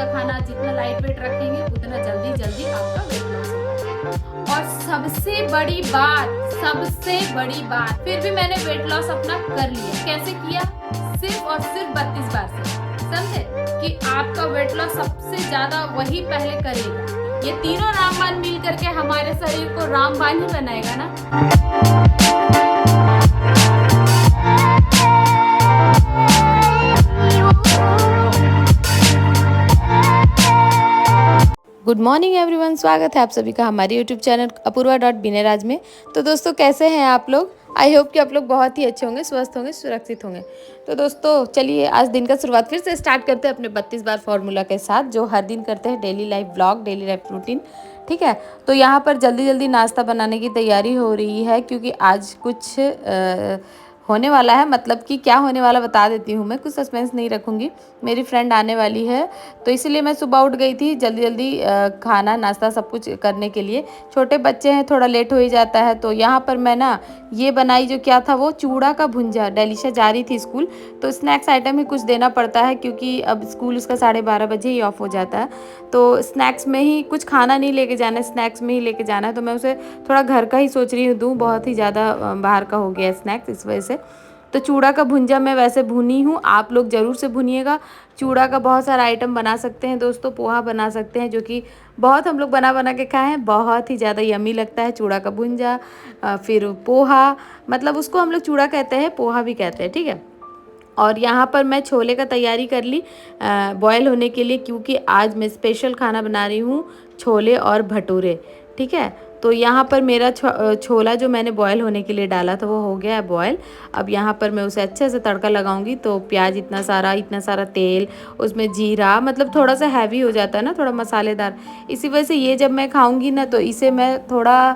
का खाना जितना लाइट वेट रखेंगे उतना जल्दी जल्दी आपका वेट लॉस होगा। और सबसे बड़ी बात फिर भी मैंने वेट लॉस अपना कर लिया। कैसे किया? सिर्फ और सिर्फ 32 बार से। समझे कि आपका वेट लॉस सबसे ज्यादा वही पहले करेगा। ये तीनों रामबाण मिल करके हमारे शरीर को रामबाण ही बनाएगा ना। गुड मॉर्निंग एवरीवन, स्वागत है आप सभी का हमारे यूट्यूब चैनल अपूर्वा.बिनेराज में। तो दोस्तों कैसे हैं आप लोग? आई होप कि आप लोग बहुत ही अच्छे होंगे, स्वस्थ होंगे, सुरक्षित होंगे। तो दोस्तों चलिए आज दिन का शुरुआत फिर से स्टार्ट करते हैं अपने 32 बार फॉर्मूला के साथ, जो हर दिन करते हैं daily life vlog, daily life routine. ठीक है, तो यहाँ पर जल्दी जल्दी नाश्ता बनाने की तैयारी हो रही है क्योंकि आज कुछ होने वाला है। मतलब कि क्या होने वाला बता देती हूँ मैं, कुछ सस्पेंस नहीं रखूँगी। मेरी फ्रेंड आने वाली है तो इसलिए मैं सुबह उठ गई थी जल्दी जल्दी खाना नाश्ता सब कुछ करने के लिए। छोटे बच्चे हैं, थोड़ा लेट हो ही जाता है। तो यहाँ पर मैं ना ये बनाई, जो क्या था वो चूड़ा का भुंजा। डेलिशा जा रही थी स्कूल तो स्नैक्स आइटम ही कुछ देना पड़ता है क्योंकि अब स्कूल उसका 12:30 बजे ही ऑफ हो जाता है। तो स्नैक्स में ही कुछ खाना नहीं लेके जाना है, स्नैक्स में ही लेके जाना है। तो मैं उसे थोड़ा घर का ही सोच रही हूँ दूँ, बहुत ही ज़्यादा बाहर का हो गया स्नैक्स इस वजह से। तो चूड़ा का भुंजा मैं वैसे भुनी हूँ, आप लोग ज़रूर से भुनिएगा। चूड़ा का बहुत सारा आइटम बना सकते हैं दोस्तों, पोहा बना सकते हैं, जो कि बहुत हम लोग बना बना के खाए हैं, बहुत ही ज़्यादा यमी लगता है। चूड़ा का भुंजा, फिर पोहा, मतलब उसको हम लोग चूड़ा कहते हैं, पोहा भी कहते हैं। ठीक है, और यहाँ पर मैं छोले का तैयारी कर ली बॉयल होने के लिए, क्योंकि आज मैं स्पेशल खाना बना रही हूँ, छोले और भटूरे। ठीक है, तो यहाँ पर मेरा छोला जो मैंने बॉयल होने के लिए डाला था वो हो गया है बॉयल। अब यहाँ पर मैं उसे अच्छे से तड़का लगाऊंगी। तो प्याज इतना सारा तेल, उसमें जीरा, मतलब थोड़ा सा हैवी हो जाता है ना, थोड़ा मसालेदार। इसी वजह से ये जब मैं खाऊंगी ना तो इसे मैं थोड़ा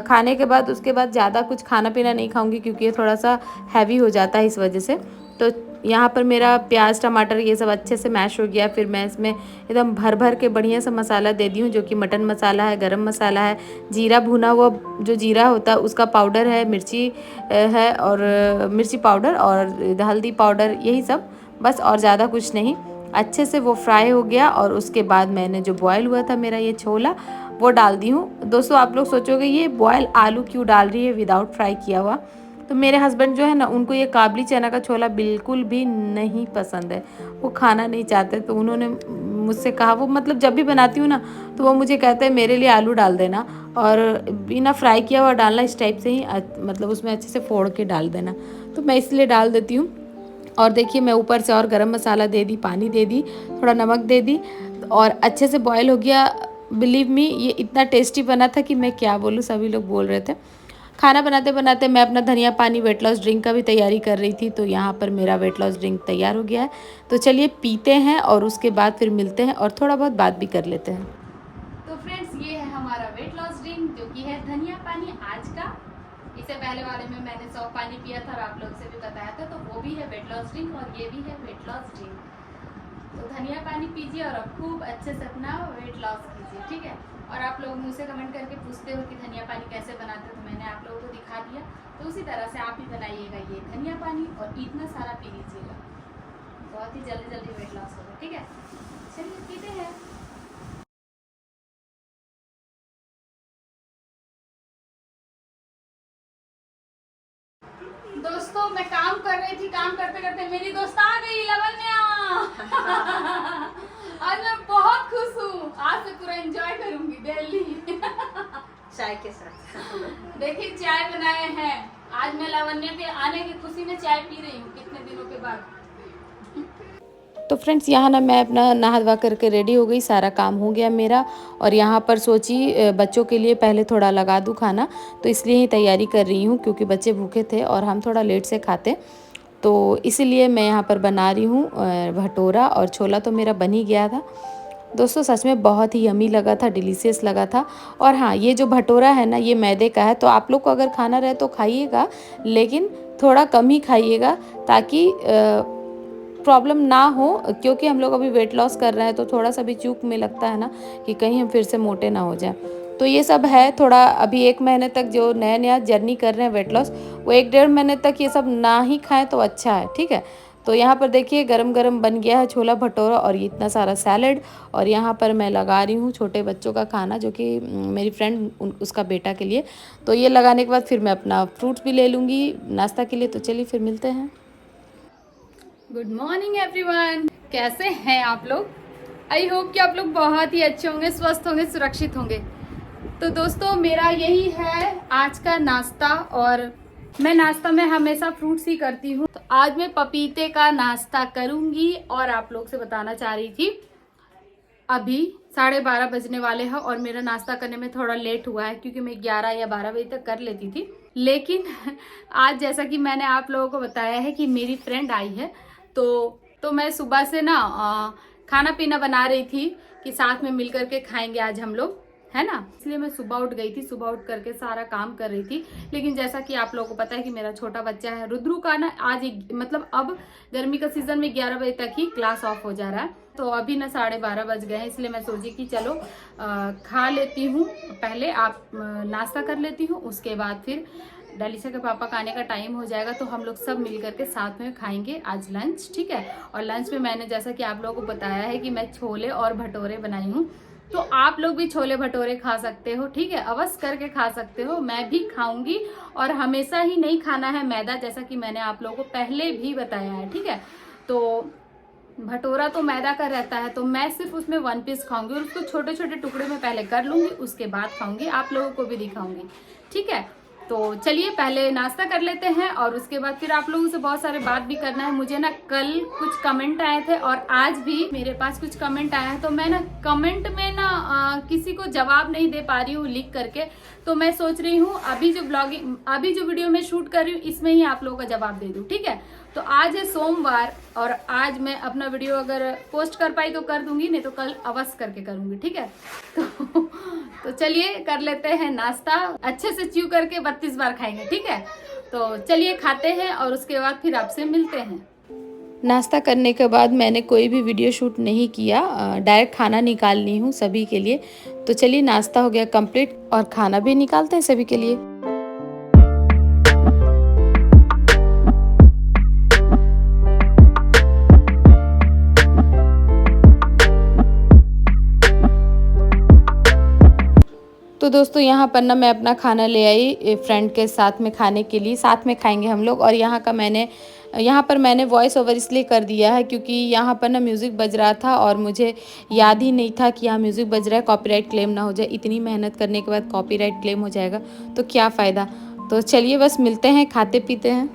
खाने के बाद, उसके बाद ज़्यादा कुछ खाना पीना नहीं खाऊंगी क्योंकि ये थोड़ा सा हैवी हो जाता है इस वजह से। तो यहाँ पर मेरा प्याज टमाटर ये सब अच्छे से मैश हो गया। फिर मैं इसमें एकदम भर भर के बढ़िया सा मसाला दे दी हूँ, जो कि मटन मसाला है, गरम मसाला है, जीरा भुना हुआ जो जीरा होता है उसका पाउडर है, मिर्ची है और मिर्ची पाउडर और हल्दी पाउडर, यही सब बस, और ज़्यादा कुछ नहीं। अच्छे से वो फ्राई हो गया और उसके बाद मैंने जो बॉयल हुआ था मेरा ये छोला वो डाल दी हूँ। दोस्तों आप लोग सोचोगे ये बॉयल आलू क्यों डाल रही है विदाउट फ्राई किया हुआ? तो मेरे हस्बैंड जो है ना, उनको ये काबली चना का छोला बिल्कुल भी नहीं पसंद है, वो खाना नहीं चाहते। तो उन्होंने मुझसे कहा, वो मतलब जब भी बनाती हूँ ना तो वो मुझे कहते हैं मेरे लिए आलू डाल देना और बिना फ्राई किया हुआ डालना, इस टाइप से ही मतलब उसमें अच्छे से फोड़ के डाल देना। तो मैं इसलिए डाल देती हूँ। और देखिए मैं ऊपर से और गरम मसाला दे दी, पानी दे दी, थोड़ा नमक दे दी और अच्छे से बॉयल हो गया। बिलीव मी ये इतना टेस्टी बना था कि मैं क्या बोलूँ, सभी लोग बोल रहे थे। खाना बनाते बनाते मैं अपना धनिया पानी वेट लॉस ड्रिंक का भी तैयारी कर रही थी। तो यहाँ पर मेरा वेट लॉस ड्रिंक तैयार हो गया है। तो चलिए पीते हैं और उसके बाद फिर मिलते हैं और थोड़ा बहुत बात भी कर लेते हैं। तो फ्रेंड्स ये है हमारा वेट लॉस ड्रिंक, जो कि है धनिया पानी आज का। इससे पहले वाले में मैंने सौंफ पानी पिया था और आप लोग से भी बताया था, तो वो भी है वेट लॉस ड्रिंक और ये भी है वेट लॉस ड्रिंक। तो धनिया पानी पीजिए और अब खूब अच्छे से अपना वेट लॉस कीजिए। ठीक है, और आप लोग मुझसे कमेंट करके पूछते हो कि धनिया पानी कैसे बनाते हो, तो मैंने आप लोगों को दिखा दिया। तो उसी तरह से आप भी बनाइएगा ये धनिया पानी और इतना सारा पी लीजिएगा, बहुत ही जल्दी जल्दी वेट लॉस होगा। ठीक है, चलिए पीते हैं। दोस्तों मैं काम कर रही थी, काम करते करते मेरी दोस्त आ गई, लवन्या। आज मैं बहुत खुश हूँ, आज से पूरा एंजॉय करूंगी दिल्ली चाय के साथ। देखिए चाय बनाए हैं आज, मैं लावण्य के आने की खुशी में चाय पी रही हूँ कितने दिनों के बाद। तो फ्रेंड्स यहाँ ना मैं अपना नहा धवा करके रेडी हो गई, सारा काम हो गया मेरा। और यहाँ पर सोची बच्चों के लिए पहले थोड़ा लगा दूँ खाना, तो इसलिए ही तैयारी कर रही हूँ क्योंकि बच्चे भूखे थे और हम थोड़ा लेट से खाते। तो इसीलिए मैं यहाँ पर बना रही हूँ भटूरा, और छोला तो मेरा बन ही गया था। दोस्तों सच में बहुत ही यमी लगा था, डिलीशियस लगा था। और हाँ, ये जो भटूरा है ना ये मैदे का है, तो आप लोग को अगर खाना रहे तो खाइएगा, लेकिन थोड़ा कम ही खाइएगा ताकि प्रॉब्लम ना हो, क्योंकि हम लोग अभी वेट लॉस कर रहे हैं तो थोड़ा सा भी चूक में लगता है ना कि कहीं हम फिर से मोटे ना हो जाएं। तो ये सब है थोड़ा, अभी 1 महीने तक जो नया नया जर्नी कर रहे हैं वेट लॉस, वो 1 डेढ़ महीने तक ये सब ना ही खाएं तो अच्छा है। ठीक है, तो यहाँ पर देखिए गरम गरम बन गया है छोला भटूरा और ये इतना सारा सैलड। और यहाँ पर मैं लगा रही हूँ छोटे बच्चों का खाना, जो कि मेरी फ्रेंड उसका बेटा के लिए। तो ये लगाने के बाद फिर मैं अपना फ्रूट्स भी ले लूँगी नाश्ता के लिए। तो चलिए फिर मिलते हैं। गुड मॉर्निंग एवरीवन, कैसे हैं आप लोग? आई होप कि आप लोग बहुत ही अच्छे होंगे, स्वस्थ होंगे, सुरक्षित होंगे। तो दोस्तों मेरा यही है आज का नाश्ता, और मैं नाश्ता में हमेशा फ्रूट्स ही करती हूँ। तो आज मैं पपीते का नाश्ता करूंगी। और आप लोग से बताना चाह रही थी, अभी 12:30 बजने वाले हैं और मेरा नाश्ता करने में थोड़ा लेट हुआ है, क्योंकि मैं 11 या 12 बजे तक कर लेती थी। लेकिन आज जैसा कि मैंने आप लोगों को बताया है कि मेरी फ्रेंड आई है, तो मैं सुबह से ना खाना पीना बना रही थी कि साथ में मिल करके खाएंगे आज हम लोग, है ना। इसलिए मैं सुबह उठ गई थी, सुबह उठ करके सारा काम कर रही थी। लेकिन जैसा कि आप लोगों को पता है कि मेरा छोटा बच्चा है रुद्रू का ना, आज मतलब अब गर्मी का सीजन में 11 बजे तक ही क्लास ऑफ हो जा रहा है। तो अभी ना 12:30 बज गए हैं, इसलिए मैं सोची कि चलो खा लेती हूँ, पहले आप नाश्ता कर लेती हूँ, उसके बाद फिर डालिशा के पापा का आने का टाइम हो जाएगा तो हम लोग सब मिल करके साथ में खाएंगे आज लंच, ठीक है। और लंच में मैंने जैसा कि आप लोगों को बताया है कि मैं छोले और भटूरे बनाई हूँ। तो आप लोग भी छोले भटूरे खा सकते हो, ठीक है, अवश्य करके खा सकते हो, मैं भी खाऊंगी। और हमेशा ही नहीं खाना है मैदा, जैसा कि मैंने आप लोगों को पहले भी बताया है, ठीक है। तो भटूरा तो मैदा का रहता है, तो मैं सिर्फ उसमें 1 पीस खाऊंगी और उसको छोटे छोटे टुकड़े में पहले कर लूंगी, उसके बाद खाऊंगी, आप लोगों को भी दिखाऊंगी, ठीक है। तो चलिए पहले नाश्ता कर लेते हैं और उसके बाद फिर आप लोगों से बहुत सारे बात भी करना है मुझे ना। कल कुछ कमेंट आए थे और आज भी मेरे पास कुछ कमेंट आया है, तो मैं ना कमेंट में ना किसी को जवाब नहीं दे पा रही हूँ लिख करके। तो मैं सोच रही हूँ अभी जो वीडियो में शूट कर रही हूँ इसमें ही आप लोगों का जवाब दे दूँ, ठीक है। तो आज है सोमवार और आज मैं अपना वीडियो अगर पोस्ट कर पाई तो कर दूंगी, नहीं तो कल अवश्य करके करूंगी, ठीक है। तो चलिए कर लेते हैं नाश्ता, अच्छे से च्यू करके 32 बार खाएंगे, ठीक है। तो चलिए खाते हैं और उसके बाद फिर आपसे मिलते हैं। नाश्ता करने के बाद मैंने कोई भी वीडियो शूट नहीं किया, डायरेक्ट खाना निकालनी हूँ सभी के लिए। तो चलिए नाश्ता हो गया कंप्लीट और खाना भी निकालते हैं सभी के लिए। तो दोस्तों यहाँ पर ना मैं अपना खाना ले आई फ्रेंड के साथ में खाने के लिए, साथ में खाएंगे हम लोग। और यहाँ पर मैंने वॉइस ओवर इसलिए कर दिया है क्योंकि यहाँ पर ना म्यूज़िक बज रहा था और मुझे याद ही नहीं था कि यहाँ म्यूज़िक बज रहा है, कॉपीराइट क्लेम ना हो जाए। इतनी मेहनत करने के बाद कॉपीराइट क्लेम हो जाएगा तो क्या फ़ायदा। तो चलिए बस मिलते हैं, खाते पीते हैं।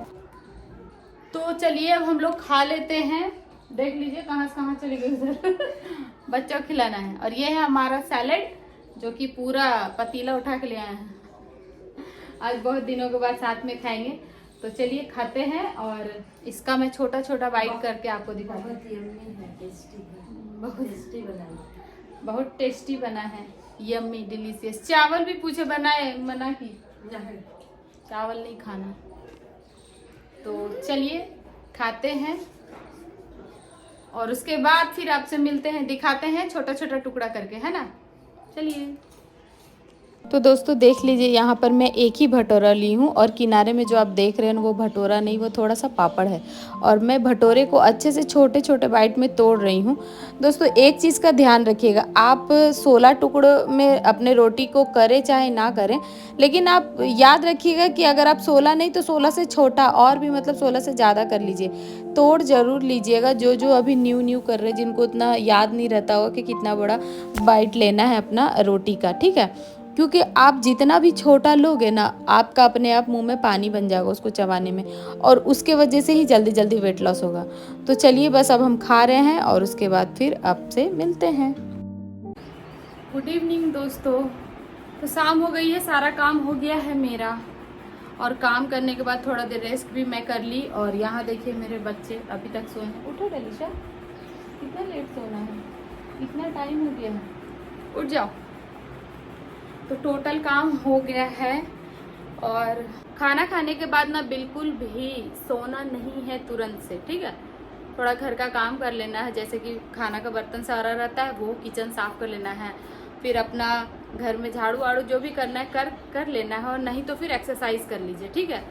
तो चलिए अब हम लोग खा लेते हैं। देख लीजिए कहाँ से कहाँ चले गए उधर बच्चों को खिलाना है। और ये है हमारा सैलेड, जो कि पूरा पतीला उठा के ले आए हैं, आज बहुत दिनों के बाद साथ में खाएंगे। तो चलिए खाते हैं और इसका मैं छोटा छोटा बाइट करके आपको दिखाऊंगी। बहुत टेस्टी बना है, यम्मी डिलीशियस। चावल भी पूछे बनाए, मना की चावल नहीं खाना। तो चलिए खाते हैं और उसके बाद फिर आपसे मिलते हैं, दिखाते हैं छोटा छोटा टुकड़ा करके, है ना। चलिए। तो दोस्तों देख लीजिए यहाँ पर मैं एक ही भटूरा ली हूँ और किनारे में जो आप देख रहे हैं वो भटूरा नहीं, वो थोड़ा सा पापड़ है। और मैं भटूरे को अच्छे से छोटे छोटे बाइट में तोड़ रही हूँ। दोस्तों एक चीज़ का ध्यान रखिएगा, आप 16 टुकड़ों में अपने रोटी को करें चाहे ना करें, लेकिन आप याद रखिएगा कि अगर आप 16 नहीं तो 16 से छोटा और भी मतलब 16 से ज़्यादा कर लीजिए, तोड़ जरूर लीजिएगा। जो अभी न्यू कर रहे हैं, जिनको इतना याद नहीं रहता होगा कि कितना बड़ा बाइट लेना है अपना रोटी का, ठीक है। क्योंकि आप जितना भी छोटा लोगे ना, आपका अपने आप मुंह में पानी बन जाएगा उसको चबाने में, और उसके वजह से ही जल्दी जल्दी वेट लॉस होगा। तो चलिए बस अब हम खा रहे हैं और उसके बाद फिर आपसे मिलते हैं। गुड इवनिंग दोस्तों। तो शाम हो गई है, सारा काम हो गया है मेरा, और काम करने के बाद थोड़ा देर रेस्ट भी मैं कर ली। और यहाँ देखिए मेरे बच्चे अभी तक सोए हैं। उठो डलीशा, कितना लेट सोना है, इतना टाइम हो गया है, उठ जाओ। तो टोटल काम हो गया है और खाना खाने के बाद ना बिल्कुल भी सोना नहीं है तुरंत से, ठीक है। थोड़ा घर का काम कर लेना है, जैसे कि खाना का बर्तन सारा रहता है वो किचन साफ कर लेना है, फिर अपना घर में झाड़ू वाड़ू जो भी करना है कर लेना है, और नहीं तो फिर एक्सरसाइज कर लीजिए, ठीक है।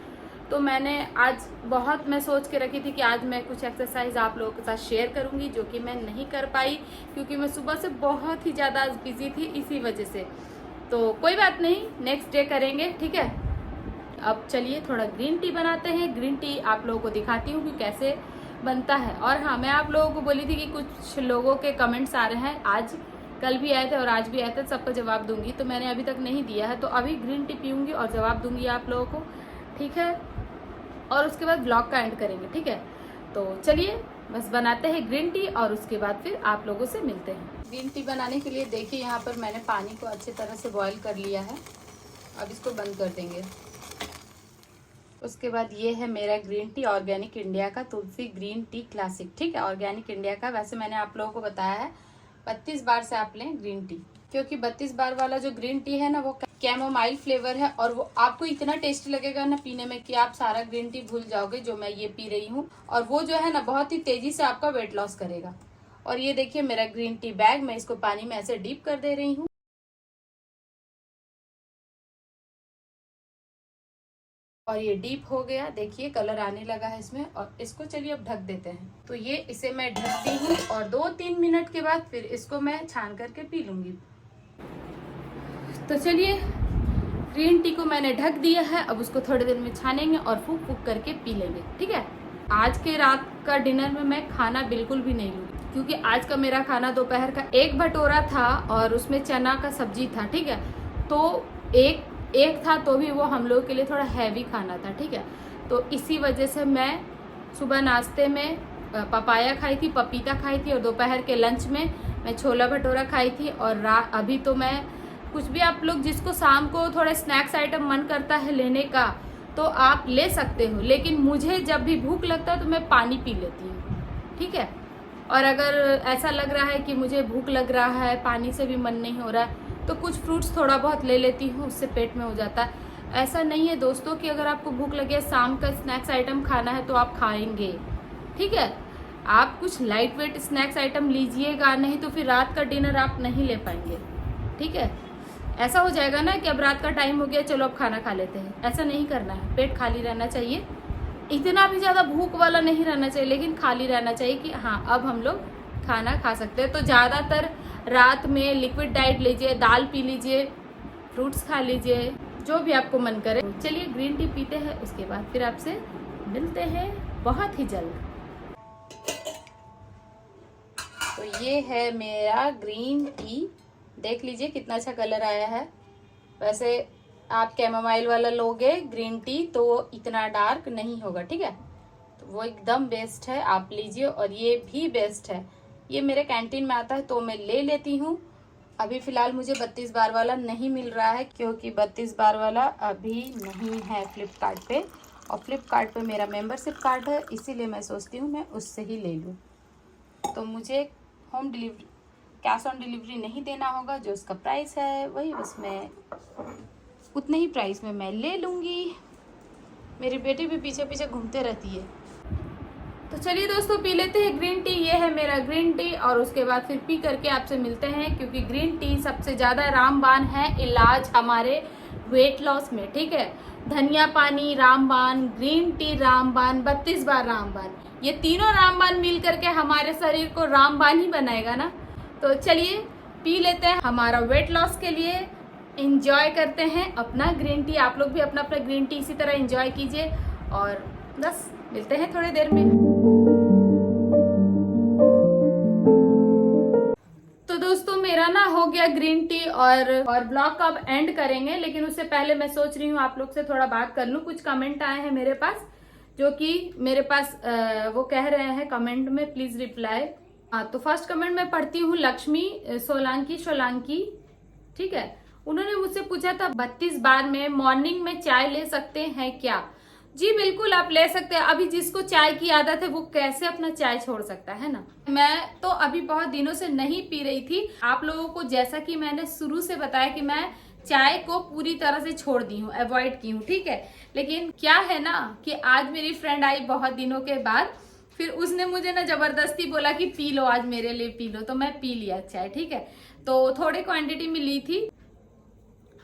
तो मैंने आज मैं सोच के रखी थी कि आज मैं कुछ एक्सरसाइज आप लोगों के साथ शेयर करूंगी, जो कि मैं नहीं कर पाई क्योंकि मैं सुबह से बहुत ही ज़्यादा बिजी थी इसी वजह से। तो कोई बात नहीं, नेक्स्ट डे करेंगे, ठीक है। अब चलिए थोड़ा ग्रीन टी बनाते हैं। ग्रीन टी आप लोगों को दिखाती हूँ कि कैसे बनता है। और हाँ, मैं आप लोगों को बोली थी कि कुछ लोगों के कमेंट्स आ रहे हैं, आज कल भी आए थे और आज भी आए थे, सबका जवाब दूंगी। तो मैंने अभी तक नहीं दिया है, तो अभी ग्रीन टी पीऊँगी और जवाब दूंगी आप लोगों को, ठीक है। और उसके बाद ब्लॉग का एंड करेंगे, ठीक है। तो चलिए बस बनाते हैं ग्रीन टी और उसके बाद फिर आप लोगों से मिलते हैं। ग्रीन टी बनाने के लिए देखिए यहाँ पर मैंने पानी को अच्छी तरह से बॉईल कर लिया है। अब इसको बंद कर देंगे। उसके बाद ये है मेरा ग्रीन टी, ऑर्गेनिक इंडिया का तुलसी ग्रीन टी क्लासिक, ठीक है, ऑर्गेनिक इंडिया का। वैसे मैंने आप लोगों को बताया है 32 बार से आप लें ग्रीन टी, क्योंकि 32 बार वाला जो ग्रीन टी है ना वो कैमोमाइल फ्लेवर है और वो आपको इतना टेस्टी लगेगा ना पीने में कि आप सारा ग्रीन टी भूल जाओगे, जो मैं ये पी रही हूँ। और वो जो है ना बहुत ही तेजी से आपका वेट लॉस करेगा। और ये देखिए मेरा ग्रीन टी बैग, मैं इसको पानी में ऐसे डीप कर दे रही हूँ। और ये डीप हो गया, देखिए कलर आने लगा है इसमें। और इसको चलिए अब ढक देते हैं। तो ये इसे मैं ढकती हूँ और 2-3 मिनट के बाद फिर इसको मैं छान करके पी लूंगी। तो चलिए ग्रीन टी को मैंने ढक दिया है, अब उसको थोड़ी देर में छानेंगे और फूक फूक करके पी लेंगे, ठीक है। आज के रात का डिनर में मैं खाना बिल्कुल भी नहीं लूंगी, क्योंकि आज का मेरा खाना दोपहर का 1 भटोरा था और उसमें चना का सब्जी था, ठीक है। तो एक था तो भी वो हम लोगों के लिए थोड़ा हैवी खाना था, ठीक है। तो इसी वजह से मैं सुबह नाश्ते में पपाया खाई थी, पपीता खाई थी, और दोपहर के लंच में मैं छोला भटोरा खाई थी। और अभी तो मैं कुछ भी, आप लोग जिसको शाम को थोड़ा स्नैक्स आइटम मन करता है लेने का तो आप ले सकते हो, लेकिन मुझे जब भी भूख लगता है तो मैं पानी पी लेती हूँ, ठीक है। और अगर ऐसा लग रहा है कि मुझे भूख लग रहा है, पानी से भी मन नहीं हो रहा है, तो कुछ फ्रूट्स थोड़ा बहुत ले लेती हूँ, उससे पेट में हो जाता है। ऐसा नहीं है दोस्तों कि अगर आपको भूख लगे शाम का स्नैक्स आइटम खाना है तो आप खाएंगे, ठीक है। आप कुछ लाइट वेट स्नैक्स आइटम लीजिएगा, नहीं तो फिर रात का डिनर आप नहीं ले पाएंगे, ठीक है। ऐसा हो जाएगा ना कि अब रात का टाइम हो गया, चलो अब खाना खा लेते हैं। ऐसा नहीं करना है, पेट खाली रहना चाहिए। इतना भी ज़्यादा भूख वाला नहीं रहना चाहिए, लेकिन खाली रहना चाहिए कि हाँ अब हम लोग खाना खा सकते हैं। तो ज़्यादातर रात में लिक्विड डाइट लीजिए, दाल पी लीजिए, फ्रूट्स खा लीजिए, जो भी आपको मन करे। चलिए ग्रीन टी पीते हैं, उसके बाद फिर आपसे मिलते हैं बहुत ही जल्द। तो ये है मेरा ग्रीन टी, देख लीजिए कितना अच्छा कलर आया है। वैसे आप कैमोमाइल वाला लोगे ग्रीन टी तो इतना डार्क नहीं होगा, ठीक है। तो वो एकदम बेस्ट है, आप लीजिए। और ये भी बेस्ट है, ये मेरे कैंटीन में आता है तो मैं ले लेती हूँ। अभी फिलहाल मुझे 32 बार वाला नहीं मिल रहा है, क्योंकि 32 बार वाला अभी नहीं है फ्लिपकार्ट पे, और फ्लिपकार्ट पे मेरा मेंबरशिप कार्ड है, इसीलिए मैं सोचती हूँ मैं उससे ही ले लूँ। तो मुझे home delivery, cash on delivery नहीं देना होगा, जो उसका प्राइस है वही बस मैं उतने ही प्राइस में मैं ले लूँगी। मेरी बेटी भी पीछे पीछे घूमते रहती है। तो चलिए दोस्तों पी लेते हैं ग्रीन टी। ये है मेरा ग्रीन टी और उसके बाद फिर पी करके आपसे मिलते हैं, क्योंकि ग्रीन टी सबसे ज़्यादा रामबाण है इलाज हमारे वेट लॉस में, ठीक है। धनिया पानी रामबाण, ग्रीन टी रामबाण, 32 बार रामबाण, ये तीनों रामबाण मिल करके हमारे शरीर को रामबाण ही बनाएगा ना। तो चलिए पी लेते हैं हमारा वेट लॉस के लिए। एंजॉय करते हैं अपना ग्रीन टी, आप लोग भी अपना अपना ग्रीन टी इसी तरह एंजॉय कीजिए। और बस मिलते हैं थोड़ी देर में। तो दोस्तों मेरा ना हो गया ग्रीन टी और ब्लॉग का अब एंड करेंगे, लेकिन उससे पहले मैं सोच रही हूँ आप लोग से थोड़ा बात कर लूँ। कुछ कमेंट आए हैं मेरे पास, जो कि मेरे पास वो कह रहे हैं कमेंट में प्लीज रिप्लाई। तो फर्स्ट कमेंट मैं पढ़ती हूँ, लक्ष्मी सोलांकी, ठीक है। उन्होंने मुझसे पूछा था 32 बार में मॉर्निंग में चाय ले सकते हैं क्या? जी बिल्कुल आप ले सकते हैं। अभी जिसको चाय की आदत है वो कैसे अपना चाय छोड़ सकता है ना। मैं तो अभी बहुत दिनों से नहीं पी रही थी। आप लोगों को जैसा कि मैंने शुरू से बताया कि मैं चाय को पूरी तरह से छोड़ दी हूँ, अवॉइड की हूँ, ठीक है। लेकिन क्या है ना कि आज मेरी फ्रेंड आई बहुत दिनों के बाद, फिर उसने मुझे ना जबरदस्ती बोला कि पी लो, आज मेरे लिए पी लो, तो मैं पी लिया चाय, ठीक है। तो थोड़े क्वांटिटी में ली थी।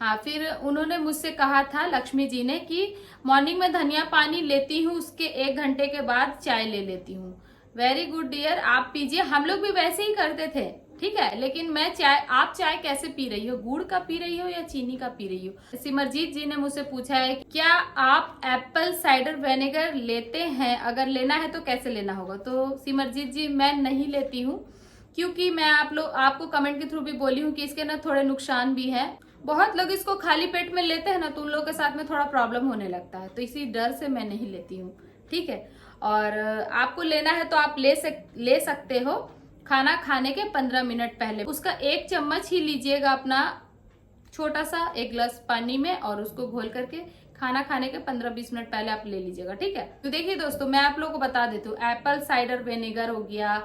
हाँ, फिर उन्होंने मुझसे कहा था, लक्ष्मी जी ने, कि मॉर्निंग में धनिया पानी लेती हूँ, उसके 1 घंटे के बाद चाय ले लेती हूँ। वेरी गुड डियर, आप पीजिए। हम लोग भी वैसे ही करते थे, ठीक है। लेकिन मैं चाय, आप चाय कैसे पी रही हो, गुड़ का पी रही हो या चीनी का पी रही हो? सिमरजीत जी ने मुझसे पूछा है, क्या आप एप्पल साइडर विनेगर लेते हैं? अगर लेना है तो कैसे लेना होगा? तो सिमरजीत जी, मैं नहीं लेती हूँ, क्योंकि मैं आपको कमेंट के थ्रू भी बोली हूँ कि इसके ना थोड़े नुकसान भी है। बहुत लोग इसको खाली पेट में लेते हैं ना, तो उन लोगों के साथ में थोड़ा प्रॉब्लम होने लगता है, तो इसी डर से मैं नहीं लेती हूँ, ठीक है। और आपको लेना है तो आप ले सकते हो खाना खाने के 15 मिनट पहले। उसका 1 चम्मच ही लीजिएगा अपना छोटा सा 1 गिलास पानी में, और उसको घोल करके खाना खाने के 15-20 मिनट पहले आप ले लीजिएगा, ठीक है। तो देखिए दोस्तों, मैं आप लोगों को बता देती हूँ, एप्पल साइडर विनेगर हो गया,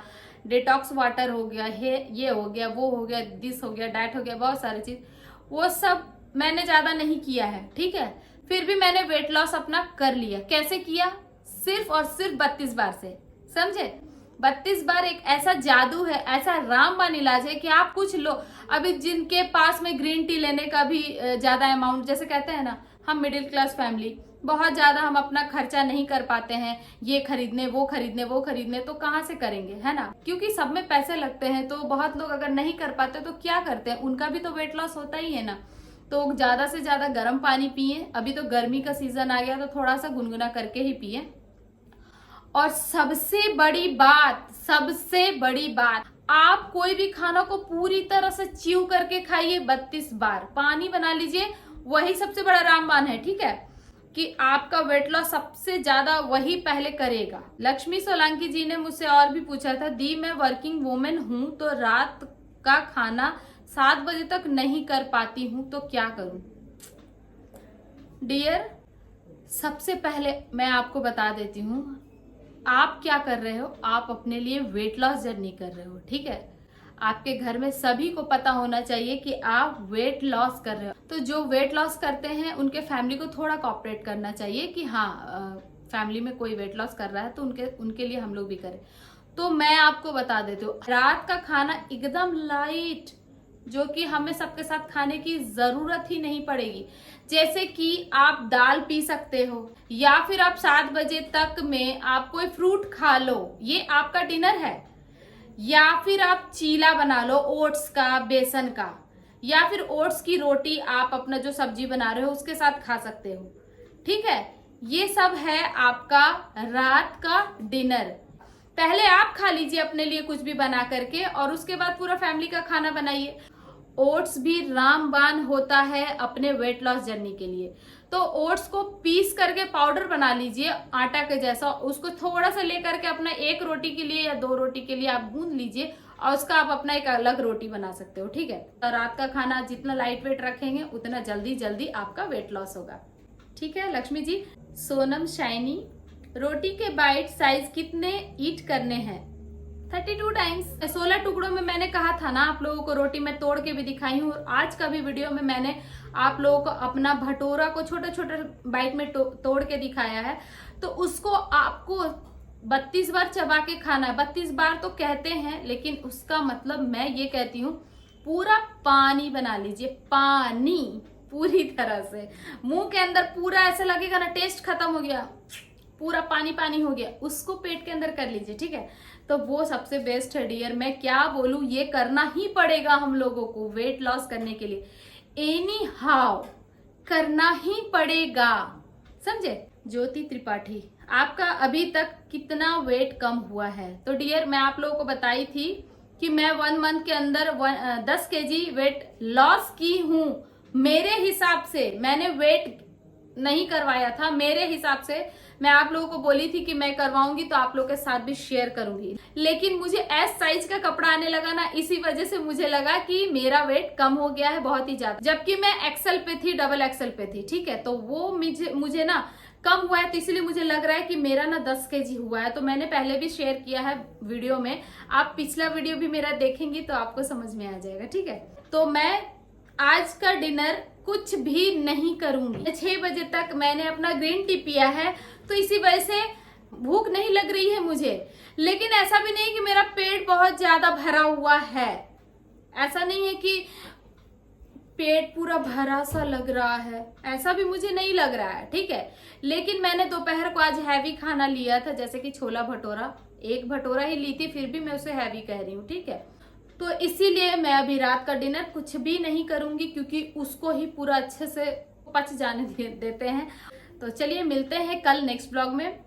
डिटॉक्स वाटर हो गया, ये हो गया, वो हो गया, दिस हो गया, डाइट हो गया, बहुत सारी चीज, वो सब मैंने ज्यादा नहीं किया है, ठीक है। फिर भी मैंने वेट लॉस अपना कर लिया। कैसे किया? सिर्फ और सिर्फ 32 बार से, समझे। 32 बार एक ऐसा जादू है, ऐसा रामबाण इलाज है कि आप कुछ लो। अभी जिनके पास में ग्रीन टी लेने का भी ज्यादा अमाउंट, जैसे कहते हैं ना, हम मिडिल क्लास फैमिली, बहुत ज्यादा हम अपना खर्चा नहीं कर पाते हैं, ये खरीदने वो खरीदने वो खरीदने, तो कहाँ से करेंगे, है ना। क्योंकि सब में पैसे लगते हैं, तो बहुत लोग अगर नहीं कर पाते तो क्या करते हैं, उनका भी तो वेट लॉस होता ही है ना। तो ज्यादा से ज्यादा गर्म पानी पिए। अभी तो गर्मी का सीजन आ गया, तो थोड़ा सा गुनगुना करके ही पिए। और सबसे बड़ी बात, आप कोई भी खाना को पूरी तरह से च्यू करके खाइए 32 बार। पानी बना लीजिए, वही सबसे बड़ा रामबाण है, ठीक है, कि आपका वेट लॉस सबसे ज्यादा वही पहले करेगा। लक्ष्मी सोलंकी जी ने मुझसे और भी पूछा था, दी मैं वर्किंग वुमेन हूं तो रात का खाना 7 बजे तक नहीं कर पाती हूं, तो क्या करूं? डियर, सबसे पहले मैं आपको बता देती हूं, आप क्या कर रहे हो, आप अपने लिए वेट लॉस जर्नी कर रहे हो, ठीक है। आपके घर में सभी को पता होना चाहिए कि आप वेट लॉस कर रहे हो। तो जो वेट लॉस करते हैं उनके फैमिली को थोड़ा कोऑपरेट करना चाहिए कि हाँ, फैमिली में कोई वेट लॉस कर रहा है तो उनके लिए हम लोग भी करें। तो मैं आपको बता देती हूँ, रात का खाना एकदम लाइट, जो कि हमें सबके साथ खाने की जरूरत ही नहीं पड़ेगी। जैसे कि आप दाल पी सकते हो, या फिर आप 7 बजे तक में आप कोई फ्रूट खा लो, ये आपका डिनर है। या फिर आप चीला बना लो ओट्स का, बेसन का, या फिर ओट्स की रोटी आप अपना जो सब्जी बना रहे हो उसके साथ खा सकते हो, ठीक है। ये सब है आपका रात का डिनर। पहले आप खा लीजिए अपने लिए कुछ भी बना करके, और उसके बाद पूरा फैमिली का खाना बनाइए। ओट्स भी रामबाण होता है अपने वेट लॉस जर्नी के लिए। तो ओट्स को पीस करके पाउडर बना लीजिए आटा के जैसा, उसको थोड़ा सा लेकर के अपना 1 रोटी के लिए या 2 रोटी के लिए आप गूंद लीजिए, और उसका आप अपना एक अलग रोटी बना सकते हो, ठीक है। तो रात का खाना जितना लाइट वेट रखेंगे उतना जल्दी आपका वेट लॉस होगा, ठीक है। लक्ष्मी जी, सोनम शाइनी, रोटी के बाइट साइज कितने ईट करने हैं? 32 टाइम्स। 16 टुकड़ों में मैंने कहा था ना आप लोगों को, रोटी में तोड़ के भी दिखाई हूँ, और आज का भी वीडियो में मैंने आप लोगों को अपना भटोरा को छोटे छोटे बाइट में तोड़ के दिखाया है। तो उसको आपको 32 बार चबा के खाना है। 32 बार तो कहते हैं, लेकिन उसका मतलब मैं ये कहती हूँ, पूरा पानी बना लीजिए, पानी पूरी तरह से मुंह के अंदर पूरा ऐसा लगेगा ना, टेस्ट खत्म हो गया, पूरा पानी पानी हो गया, उसको पेट के अंदर कर लीजिए, ठीक है। तो वो सबसे बेस्ट है डियर। मैं क्या बोलूं, ये करना ही पड़ेगा हम लोगों को वेट लॉस करने के लिए, एनी हाउ करना ही पड़ेगा, समझे। ज्योति त्रिपाठी, आपका अभी तक कितना वेट कम हुआ है? तो डियर, मैं आप लोगों को बताई थी कि मैं 1 मंथ के अंदर 10 केजी वेट लॉस की हूं। मेरे हिसाब से, मैंने वेट नहीं करवाया था, मेरे हिसाब से मैं आप लोगों को बोली थी कि मैं करवाऊंगी तो आप लोगों के साथ भी शेयर करूंगी। लेकिन मुझे एस साइज का कपड़ा आने लगा ना, इसी वजह से मुझे लगा कि मेरा वेट कम हो गया है बहुत ही ज्यादा, जबकि मैं एक्सेल पे थी, डबल एक्सेल पे थी, ठीक है। तो वो मुझे ना कम हुआ है, तो इसलिए मुझे लग रहा है कि मेरा ना 10 केजी हुआ है। तो मैंने पहले भी शेयर किया है वीडियो में, आप पिछला वीडियो भी मेरा देखेंगी तो आपको समझ में आ जाएगा, ठीक है। तो मैं आज का डिनर कुछ भी नहीं करूंगी। 6 बजे तक मैंने अपना ग्रीन टी पिया है, तो इसी वजह से भूख नहीं लग रही है मुझे। लेकिन ऐसा भी नहीं कि मेरा पेट बहुत ज्यादा भरा हुआ है, ऐसा नहीं है कि पेट पूरा भरा सा लग रहा है, ऐसा भी मुझे नहीं लग रहा है, ठीक है। लेकिन मैंने दोपहर को आज हैवी खाना लिया था, जैसे कि छोला भटूरा, एक भटूरा ही ली थी, फिर भी मैं उसे हैवी कह रही हूँ, ठीक है। तो इसीलिए मैं अभी रात का डिनर कुछ भी नहीं करूंगी, क्योंकि उसको ही पूरा अच्छे से पच जाने देते हैं। तो चलिए मिलते हैं कल नेक्स्ट ब्लॉग में।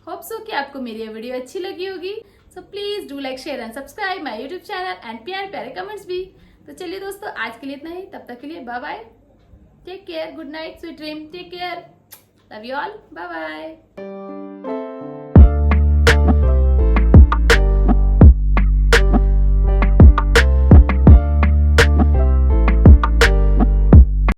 होप सो कि आपको मेरी ये वीडियो अच्छी लगी होगी। So please do like, share and subscribe my YouTube channel and प्यारे प्यारे कमेंट्स भी। तो चलिए दोस्तों, आज के लिए इतना ही, तब तक के लिए bye bye, take care, good night, sweet dream, take care, love you all, bye bye.